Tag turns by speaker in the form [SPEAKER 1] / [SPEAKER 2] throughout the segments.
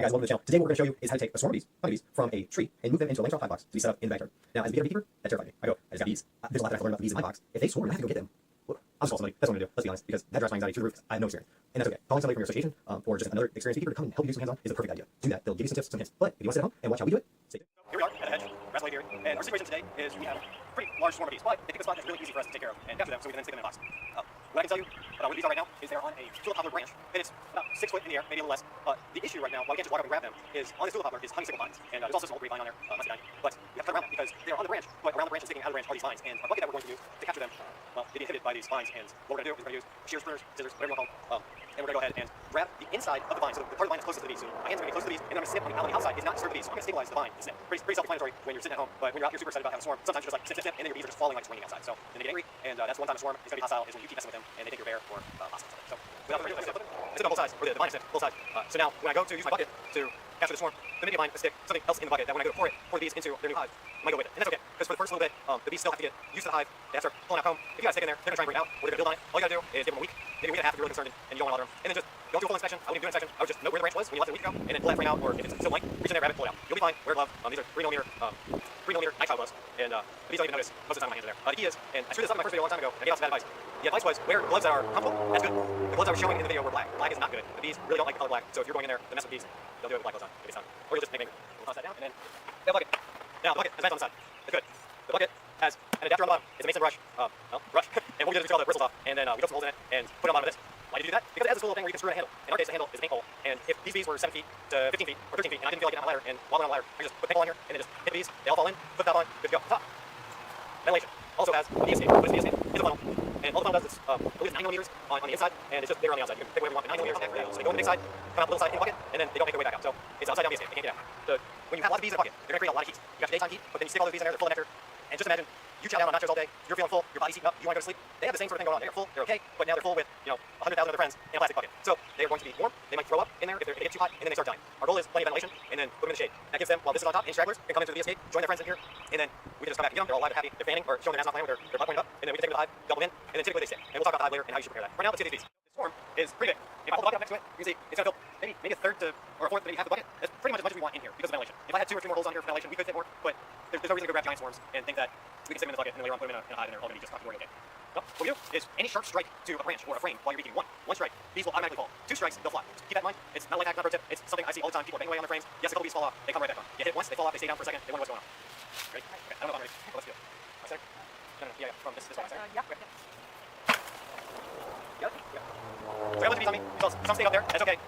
[SPEAKER 1] Hey guys, welcome to the channel. Today what we're going to show you is how to take a swarm of honeybees from a tree and move them into a langstroth hive box to be set up in the backyard. Now, as a beekeeper, that terrified me. I just got bees. There's a lot that I have to learn about the bees in my box. If they swarm, I have to go get them. Well, I'll just call somebody. That's what I'm going to do. Let's be honest, because that drives my anxiety through the roof. I have no experience. And that's okay. Calling somebody from your association or just another experienced beekeeper to come and help you do some hands-on is the perfect idea. Do that. They'll give you some tips, some hints. But if you want to sit at home and watch how we do it, stay tuned. So here we are at a hedge, grass lake here, and our situation today is we have a pretty large swarm of bees, but they pick a spot that's really easy for us to take care of and capture them so we can then stick them in a box. What I can tell you about where the bees are right now is they're on a tulip poplar branch, and it's about 6 foot in the air, maybe a little less. The issue right now, why we can't just walk up and grab them, is on this tulip poplar is honeysuckle vines, and there's also some old grapevine on there, must be 90, but we have to cut around them because they're on the branch, but around the branch and sticking out of the branch are these vines, and our bucket that we're going to use to capture them, well, they're being inhibited by these vines, and what we're going to do is we're going to use shears, pruners, scissors, whatever you want to call them, and we're going to go ahead and grab the inside of the vine, so the part of the vine that's closest to the bees. So my hands are going to be close to the bees, and I'm going to snip on the outside is not disturb the bees, so I'm going to stabilize the vine and snip. Pretty self-explanatory when you're sitting at home, but when you're out here super excited about having a swarm, sometimes you're just like snip, snip, snip, and then your bees are just falling like it's raining outside. So then they get angry, and that's one time a swarm is going to be hostile is when you keep messing with them, and they think you're a bear or hostile. So without further ado, I snip on both sides, or the vine snip, both sides. So now when I go to use my bucket to capture the swarm, the media vine will stick something else in the bucket that when I go to pour the bees into their new hive, I might go with it. And that's okay, because for the first little bit, the bees still have to get used to the hive. They have to start pulling out comb. If you guys stick in there, they're going to try and bring it out, or they're going to build on it. All you got to do is give them a week, maybe a week and a half if you're really concerned and you don't want to bother them. And then just don't do a full inspection. I wouldn't do an inspection. I would just know where the branch was when you left it a week ago, and then pull that frame out, or if it's still blank, reach in there, grab it, pull it out. You'll be fine. Wear a glove. These are 3mm nitrile gloves, and the bees don't even notice most of the time my hands are there. The key is, and I screwed this up in my first video a long time ago, and I gave out some bad advice. The advice was wear gloves that are comfortable. That's good. The gloves I was showing in the video were black. Black is not good. The bees really don't like the color black, so if you're going in there to mess with bees, they'll do it with black gloves on. If it's done. Or you'll just make me angry. We'll toss that down, and then the bucket. Now, the bucket has vents on the side. It's good. The bucket has an adapter on the bottom. It's a mason brush. Brush. And what we do is we take all the bristles off, and then we drill some holes in it, and put it on the bottom of this. Why do you do that? Because it has this little thing where you can screw in a handle. In our case, the handle is an 8 hole. And if these bees were 7 feet to 15 feet, or 13 feet, and I didn't feel like getting on a ladder, and while I'm on a ladder, I just put the hole on here, and then just hit the bees. They all fall in, put the top on, good to go. Top. Ventilation. Also has a bee escape. What is a bee escape? It's a funnel. And all the funnel does is, I believe it's 9mm on the inside, and it's just bigger on the outside. You can pick whatever you want, but 9mm on the outside. So they go in the big side, come out the little side in the bucket, and then they don't make their way back out. So it's an upside down bee escape. They can't get out. When you have lots of bees in a bucket, they're going to create a lot of heat. You got your daytime heat, but then you stick all those bees in there, they're full of nectar. And just imagine, you chow down on nachos all day, you're feeling full, your body's heating up, you want to go to sleep. They have the same sort of thing going on. They're full, they're okay, but now they're full with, 100,000 other friends in a plastic bucket. So they are going to be warm, they might throw up in there if they get too hot, and then they start dying. Our goal is plenty of ventilation, and then put them in the shade. That gives them, while this is on top, any stragglers can come into the bee escape, join their friends in here, and then we can just come back and get them. They're all alive and happy, they're fanning, or showing their national plan with their butt pointed up, and then we can take them to the hive, dump them in, and then typically they stay. And we'll talk about the hive later and how you should prepare that. Right now, let's get these bees. This swarm is pretty big. If I hold the bucket up next to it, you can see it's going to fill maybe a third to, or a fourth, maybe half the bucket. That's pretty much as we want in here because of ventilation. If I had 2 or 3 more holes on here for ventilation, we could fit more, but there's no reason to go grab giant swarms and think that we can stick them in this bucket and then later on put them in a hive and they're all going to be just knocked okay. No, what we do is any sharp strike to a branch or a frame while you're beaking one strike, bees will automatically fall. 2 strikes, they'll fly. Just keep that in mind. It's not like that, not pro tip. It's something I see all the time. People are banging away on their frames. Yes, a couple bees fall off, they come right back on. You hit once, they fall off, they stay down for a second, they wonder what's going on. Ready? Okay, I don't know if I'm ready. Oh, let's do it. My center? No, yeah, from this one, center? Yeah. Okay. Yeah. So I got a bunch of bees on me. Some stay up there, that's okay.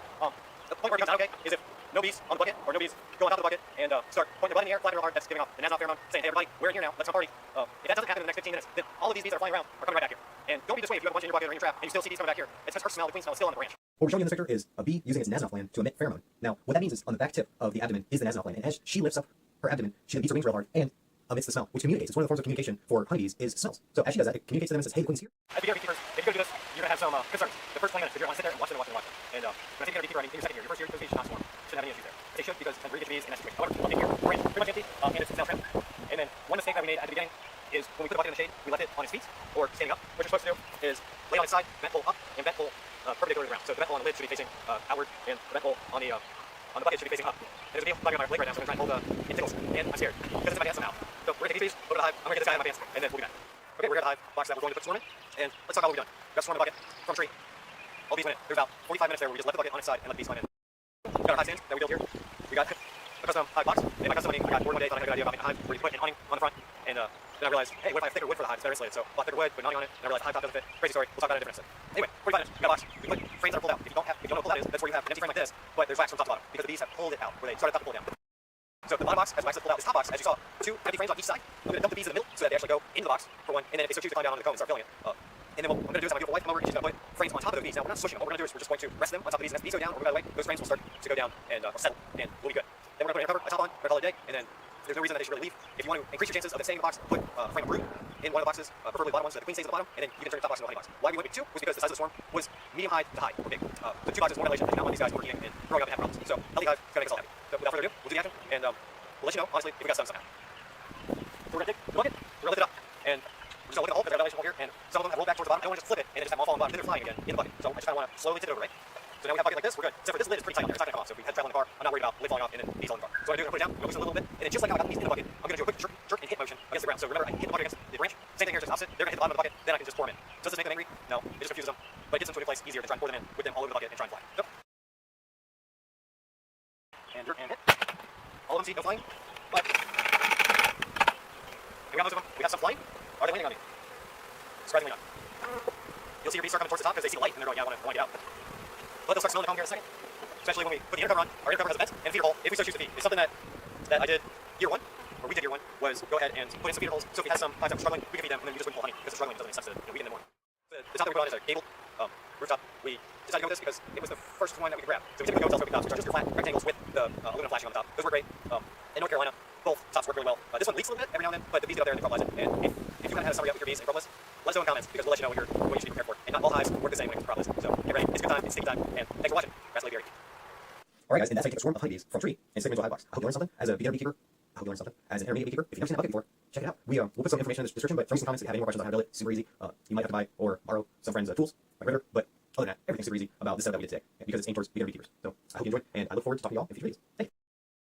[SPEAKER 1] The point where it becomes not okay is if no bees on the bucket, or no bees go on top of the bucket and start pointing their butt in the air, flapping real hard, that's giving off the national pheromone, saying, hey everybody, we're in here now, let's come party. If that doesn't happen in the next 15 minutes, then all of these bees that are flying around are coming right back here. And don't be dissuaded if you have a bunch in your bucket or in your trap and you still see bees coming back here. It's because her smell, the queen smell, is still on the branch. What we're showing you in this picture is a bee using its nasonoff gland to emit pheromone. Now, what that means is on the back tip of the abdomen is the nasonoff gland, and as she lifts up her abdomen, she then beats her wings real hard and emits the smell, which communicates. It's one of the forms of communication for honeybees is smells. So as she does that, it communicates to them and says, hey, the queen's here. As beekeepers, if you go do this, you're going to have some concerns. The first 20 minutes, if you're going to sit there and watch them and watch them and watch them. And when I think you're a beekeeper, I mean, in your second year, your first year, those bees should not swarm. Shouldn't have any issues there. They should because I'm really bees in that situation. However, in here, we're in pretty much empty, and it's now trimmed. And then one mistake that we made at the beginning is when we put the bucket in the shade, we left it on its feet or standing up. What you're supposed to do is lay on its side, vent hole up, and vent hole perpendicular to the ground. So the vent hole on the lid should be facing outward, and the vent hole on the bucket should be facing up. And there's a bee flying on my leg right now, so I'm going to try and hold it tickles, and I'm scared because it's in my pants somehow. So we're going to take these bees, go to the hive. I'm going to get this guy in my pants, and then we'll be back. Okay, we're at the hive box that we're going to put swarm in, and let's talk about what we've done. We got swarm in the bucket from a tree. All the bees went in. There's about 45 minutes there where we just left the bucket on its side and let the bees climb in. We got our hive stands that we built here. We got a custom hive box. And by custom, I mean, I got bored one day, thought I had a good idea about making a hive where you put an awning on the front. And then I realized, hey, what if I have thicker wood for the hive? It's better insulated. So I bought thicker wood, put an awning on it, and I realized the hive top doesn't fit. Crazy story. We'll talk about it in a different episode. Anyway, 45 minutes. We got a box. We put frames that are pulled out. If you don't know what pull out is, that's where you have an empty frame like this, but there's wax from top to bottom because the bees have pulled it out where they started top to pull it down. So the bottom box has wax that pulled out. This top box, as you saw, 2 empty frames on each side. I'm going to dump the bees in the middle so that they actually go into the box for one, and then if they so choose to climb down on the cone and start filling it. And then what I'm going to do is have my beautiful wife come over and she's going to put frames on top of the bees. Now we're not smushing them. What we're going to do is we're just going to rest them on top of the bees, and as the bees go down or move out of the way, those frames will start to go down and settle, and we'll be good. Then we're going to put a cover, a top on, we're going to call it a day, and then there's no reason that they should really leave. If you want to increase your chances of it staying in the box, put a frame of brood in one of the boxes, preferably the bottom one, so that the queen stays at the bottom, and then you can turn your top box into a honey box. Why we went with 2 was because the size of the swarm was medium high to high, or big. The 2 boxes, more ventilation, I did not want these guys working and growing up and having problems. So healthy hive is going to make us all happy. So without further ado, we'll do the action, and we'll let you know, honestly, if we got some somehow. So we're going to take the bucket, we're going to lift it up, and we're just going to look at the hole, there's a ventilation hole here, and some of them have rolled back towards the bottom. I don't want to just flip it and then just have them all fall on the bottom, and then they're flying again in the bucket. So I just kind of want to slowly tip it over, right? So now we have a bucket like this, we're good. Except for this lid is pretty tight on there, it's not going to come off. So if we had travel in the car, I'm not worried about lid falling off and then bees all in the car. So what I'm going to do is I'm going to put it down, I'm going to push it a little bit, and then just like how I got the bees in the bucket, I'm going to do a quick jerk, jerk and hit motion against the ground. So remember, I hit the bucket against the branch. Same thing here, just opposite. They're going to hit the bottom of the bucket, then I can just pour them in. Does this make them angry? No, it just confuses them. But it gets them to a new place easier than trying to pour them in with them all over the bucket and try and fly. Go. And jerk and hit. All of them see go flying. But we got most of them. We have some flying. Are they landing on me? Surprisingly not. You'll see your bees start coming towards the top because they see the light and they're going, yeah, I want to get out. But they'll start smelling the comb here in a second. Especially when we put the inner cover on. Our inner cover has a vent and a feeder hole if we so choose to feed. It's something that I did year one, or we did year one, was go ahead and put in some feeder holes. So if we had some hives that were struggling, we could feed them and then we just wouldn't pull honey because they're struggling. It doesn't make sense to weaken them more. The top that we put on is a gabled rooftop. We decided to go with this because it was the first one that we could grab. So we typically go with telescopic tops, which are just your flat rectangles with the aluminum flashing on the top. Those work great. In North Carolina, both tops work really well. This one leaks a little bit every now and then, but the bees get up there and they fertilize it. And if you haven't had a summer yet with your bees and propolis, let us know in comments because we'll let you know what you should be prepared for. And not all hives work the same when it comes to propolis. So get ready. It's a good time. It's sneaky time. And thanks for watching. Grass Lady. Alright guys, and that's how you take a swarm of honeybees from a tree and stick them into a hive box. I hope you learned something as a beginner beekeeper. I hope you learned something as an intermediate beekeeper. If you've never seen that bucket before, check it out. We'll put some information in the description, but throw me some comments if you have any more questions on how to build it. Super easy. You might have to buy or borrow some friends' tools, like Ritter, but other than that, everything's super easy about this setup that we did today because it's aimed towards beginner beekeepers. So I hope you enjoyed, and I look forward to talking to y'all in future videos. Thank you.